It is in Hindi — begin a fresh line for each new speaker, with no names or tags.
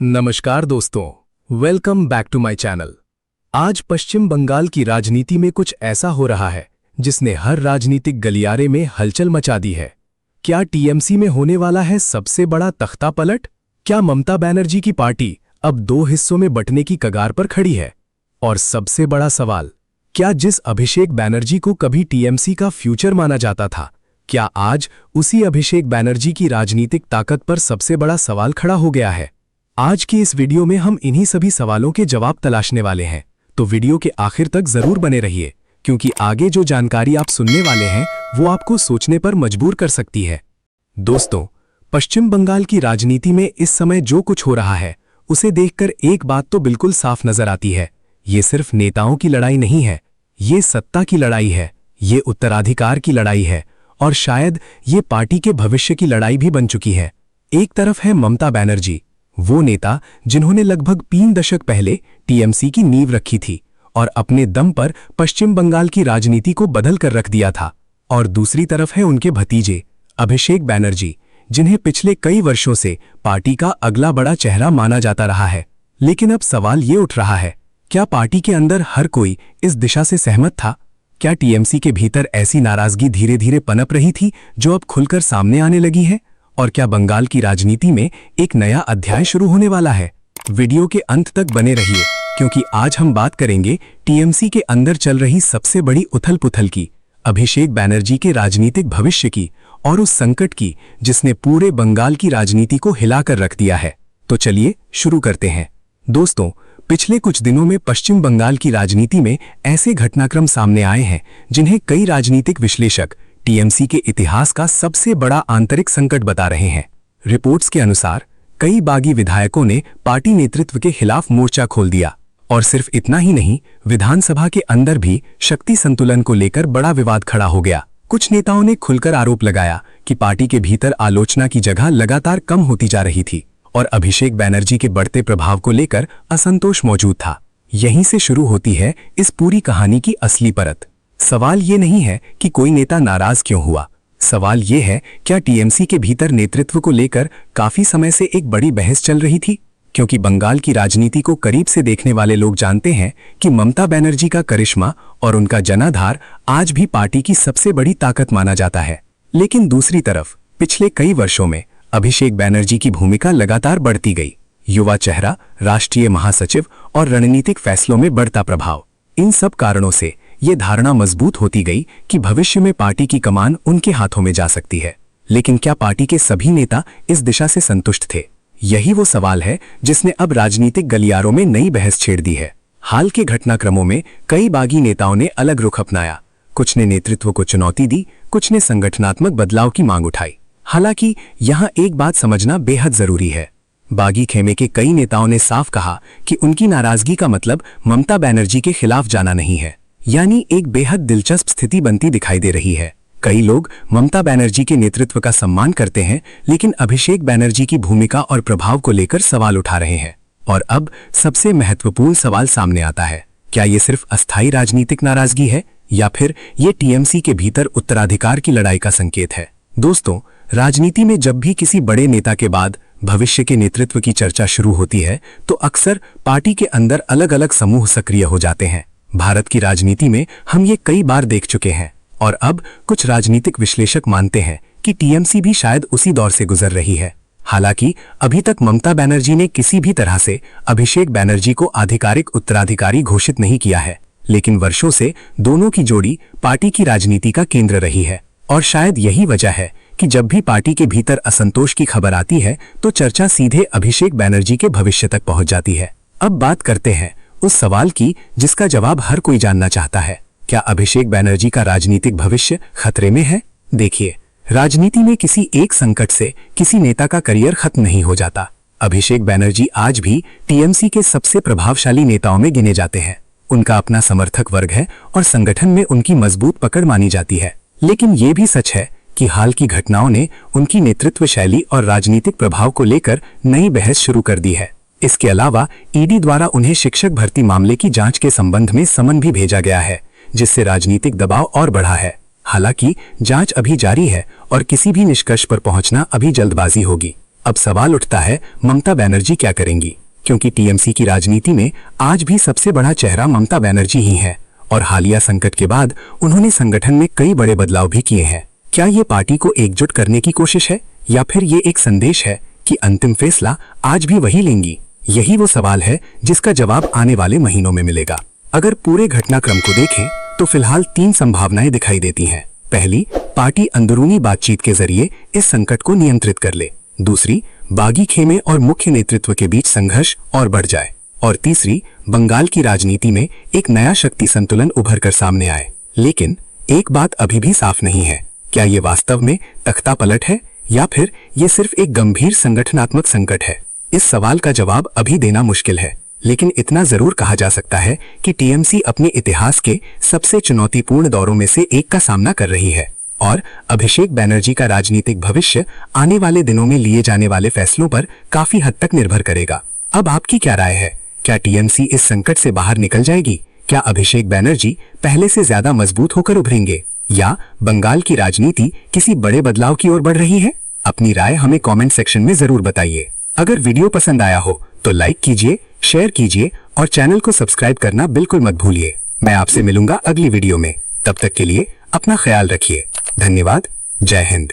नमस्कार दोस्तों, welcome back to my channel. आज पश्चिम बंगाल की राजनीति में कुछ ऐसा हो रहा है जिसने हर राजनीतिक गलियारे में हलचल मचा दी है। क्या टीएमसी में होने वाला है सबसे बड़ा तख्ता पलट? क्या ममता बनर्जी की पार्टी अब दो हिस्सों में बंटने की कगार पर खड़ी है? और सबसे बड़ा सवाल, क्या जिस अभिषेक बनर्जी को कभी टीएमसी का फ्यूचर माना जाता था, क्या आज उसी अभिषेक बनर्जी की राजनीतिक ताकत पर सबसे बड़ा सवाल खड़ा हो गया है? आज की इस वीडियो में हम इन्हीं सभी सवालों के जवाब तलाशने वाले हैं, तो वीडियो के आखिर तक जरूर बने रहिए, क्योंकि आगे जो जानकारी आप सुनने वाले हैं वो आपको सोचने पर मजबूर कर सकती है। दोस्तों, पश्चिम बंगाल की राजनीति में इस समय जो कुछ हो रहा है उसे देखकर एक बात तो बिल्कुल साफ नजर आती है, ये सिर्फ नेताओं की लड़ाई नहीं है, ये सत्ता की लड़ाई है, ये उत्तराधिकार की लड़ाई है और शायद ये पार्टी के भविष्य की लड़ाई भी बन चुकी है। एक तरफ है ममता बनर्जी, वो नेता जिन्होंने लगभग 3 दशक पहले टीएमसी की नींव रखी थी और अपने दम पर पश्चिम बंगाल की राजनीति को बदल कर रख दिया था। और दूसरी तरफ है उनके भतीजे अभिषेक बनर्जी, जिन्हें पिछले कई वर्षों से पार्टी का अगला बड़ा चेहरा माना जाता रहा है। लेकिन अब सवाल ये उठ रहा है, क्या पार्टी के अंदर हर कोई इस दिशा से सहमत था? क्या टीएमसी के भीतर ऐसी नाराजगी धीरे धीरे पनप रही थी जो अब खुलकर सामने आने लगी है? और क्या बंगाल की राजनीति में एक नया अध्याय शुरू होने वाला है? वीडियो के अंत तक बने रहिए, क्योंकि आज हम बात करेंगे टीएमसी के अंदर चल रही सबसे बड़ी उथल-पुथल की, अभिषेक बनर्जी के राजनीतिक भविष्य की और उस संकट की जिसने पूरे बंगाल की राजनीति को हिलाकर रख दिया है। तो चलिए शुरू करते हैं। दोस्तों, पिछले कुछ दिनों में पश्चिम बंगाल की राजनीति में ऐसे घटनाक्रम सामने आए हैं जिन्हें कई राजनीतिक विश्लेषक टीएमसी के इतिहास का सबसे बड़ा आंतरिक संकट बता रहे हैं। रिपोर्ट्स के अनुसार कई बागी विधायकों ने पार्टी नेतृत्व के खिलाफ मोर्चा खोल दिया, और सिर्फ इतना ही नहीं, विधानसभा के अंदर भी शक्ति संतुलन को लेकर बड़ा विवाद खड़ा हो गया। कुछ नेताओं ने खुलकर आरोप लगाया कि पार्टी के भीतर आलोचना की जगह लगातार कम होती जा रही थी और अभिषेक बनर्जी के बढ़ते प्रभाव को लेकर असंतोष मौजूद था। यहीं से शुरू होती है इस पूरी कहानी की असली परत। सवाल ये नहीं है कि कोई नेता नाराज क्यों हुआ, सवाल ये है, क्या टीएमसी के भीतर नेतृत्व को लेकर काफी समय से एक बड़ी बहस चल रही थी? क्योंकि बंगाल की राजनीति को करीब से देखने वाले लोग जानते हैं कि ममता बनर्जी का करिश्मा और उनका जनाधार आज भी पार्टी की सबसे बड़ी ताकत माना जाता है। लेकिन दूसरी तरफ पिछले कई वर्षों में अभिषेक बनर्जी की भूमिका लगातार बढ़ती गई। युवा चेहरा, राष्ट्रीय महासचिव और रणनीतिक फैसलों में बढ़ता प्रभाव, इन सब कारणों से ये धारणा मजबूत होती गई कि भविष्य में पार्टी की कमान उनके हाथों में जा सकती है। लेकिन क्या पार्टी के सभी नेता इस दिशा से संतुष्ट थे? यही वो सवाल है जिसने अब राजनीतिक गलियारों में नई बहस छेड़ दी है। हाल के घटनाक्रमों में कई बागी नेताओं ने अलग रुख अपनाया। कुछ ने नेतृत्व को चुनौती दी, कुछ ने संगठनात्मक बदलाव की मांग उठाई। हालांकि यहाँ एक बात समझना बेहद जरूरी है। बागी खेमे के कई नेताओं ने साफ कहा कि उनकी नाराजगी का मतलब ममता बनर्जी के खिलाफ जाना नहीं है। यानी एक बेहद दिलचस्प स्थिति बनती दिखाई दे रही है। कई लोग ममता बनर्जी के नेतृत्व का सम्मान करते हैं, लेकिन अभिषेक बनर्जी की भूमिका और प्रभाव को लेकर सवाल उठा रहे हैं। और अब सबसे महत्वपूर्ण सवाल सामने आता है, क्या ये सिर्फ अस्थायी राजनीतिक नाराजगी है या फिर ये टीएमसी के भीतर उत्तराधिकार की लड़ाई का संकेत है? दोस्तों, राजनीति में जब भी किसी बड़े नेता के बाद भविष्य के नेतृत्व की चर्चा शुरू होती है तो अक्सर पार्टी के अंदर अलग अलग समूह सक्रिय हो जाते हैं। भारत की राजनीति में हम ये कई बार देख चुके हैं और अब कुछ राजनीतिक विश्लेषक मानते हैं कि टीएमसी भी शायद उसी दौर से गुजर रही है। हालांकि अभी तक ममता बनर्जी ने किसी भी तरह से अभिषेक बनर्जी को आधिकारिक उत्तराधिकारी घोषित नहीं किया है, लेकिन वर्षों से दोनों की जोड़ी पार्टी की राजनीति का केंद्र रही है। और शायद यही वजह है कि जब भी पार्टी के भीतर असंतोष की खबर आती है तो चर्चा सीधे अभिषेक बनर्जी के भविष्य तक पहुंच जाती है। अब बात करते हैं उस सवाल की जिसका जवाब हर कोई जानना चाहता है, क्या अभिषेक बनर्जी का राजनीतिक भविष्य खतरे में है? देखिए, राजनीति में किसी एक संकट से किसी नेता का करियर खत्म नहीं हो जाता। अभिषेक बनर्जी आज भी टीएमसी के सबसे प्रभावशाली नेताओं में गिने जाते हैं। उनका अपना समर्थक वर्ग है और संगठन में उनकी मजबूत पकड़ मानी जाती है। लेकिन ये भी सच है कि हाल की घटनाओं ने उनकी नेतृत्व शैली और राजनीतिक प्रभाव को लेकर नई बहस शुरू कर दी है। इसके अलावा ईडी द्वारा उन्हें शिक्षक भर्ती मामले की जांच के संबंध में समन भी भेजा गया है, जिससे राजनीतिक दबाव और बढ़ा है। हालांकि जांच अभी जारी है और किसी भी निष्कर्ष पर पहुंचना अभी जल्दबाजी होगी। अब सवाल उठता है, ममता बनर्जी क्या करेंगी? क्योंकि टीएमसी की राजनीति में आज भी सबसे बड़ा चेहरा ममता बनर्जी ही है और हालिया संकट के बाद उन्होंने संगठन में कई बड़े बदलाव भी किए हैं। क्या ये पार्टी को एकजुट करने की कोशिश है या फिर ये एक संदेश है कि अंतिम फैसला आज भी वही लेंगी? यही वो सवाल है जिसका जवाब आने वाले महीनों में मिलेगा। अगर पूरे घटनाक्रम को देखें तो फिलहाल 3 संभावनाएं दिखाई देती हैं। पहली, पार्टी अंदरूनी बातचीत के जरिए इस संकट को नियंत्रित कर ले। दूसरी, बागी खेमे और मुख्य नेतृत्व के बीच संघर्ष और बढ़ जाए। और तीसरी, बंगाल की राजनीति में एक नया शक्ति संतुलन उभर कर सामने आए। लेकिन एक बात अभी भी साफ नहीं है, क्या ये वास्तव में तख्ता पलट है या फिर ये सिर्फ एक गंभीर संगठनात्मक संकट है? इस सवाल का जवाब अभी देना मुश्किल है, लेकिन इतना जरूर कहा जा सकता है कि टीएमसी अपने इतिहास के सबसे चुनौतीपूर्ण दौरों में से एक का सामना कर रही है और अभिषेक बनर्जी का राजनीतिक भविष्य आने वाले दिनों में लिए जाने वाले फैसलों पर काफी हद तक निर्भर करेगा। अब आपकी क्या राय है? क्या टीएमसी इस संकट से बाहर निकल जाएगी? क्या अभिषेक बनर्जी पहले से ज्यादा मजबूत होकर उभरेंगे या बंगाल की राजनीति किसी बड़े बदलाव की ओर बढ़ रही है? अपनी राय हमें कमेंट सेक्शन में जरूर बताइए। अगर वीडियो पसंद आया हो तो लाइक कीजिए, शेयर कीजिए और चैनल को सब्सक्राइब करना बिल्कुल मत भूलिए। मैं आपसे मिलूंगा अगली वीडियो में। तब तक के लिए अपना ख्याल रखिए। धन्यवाद। जय हिंद।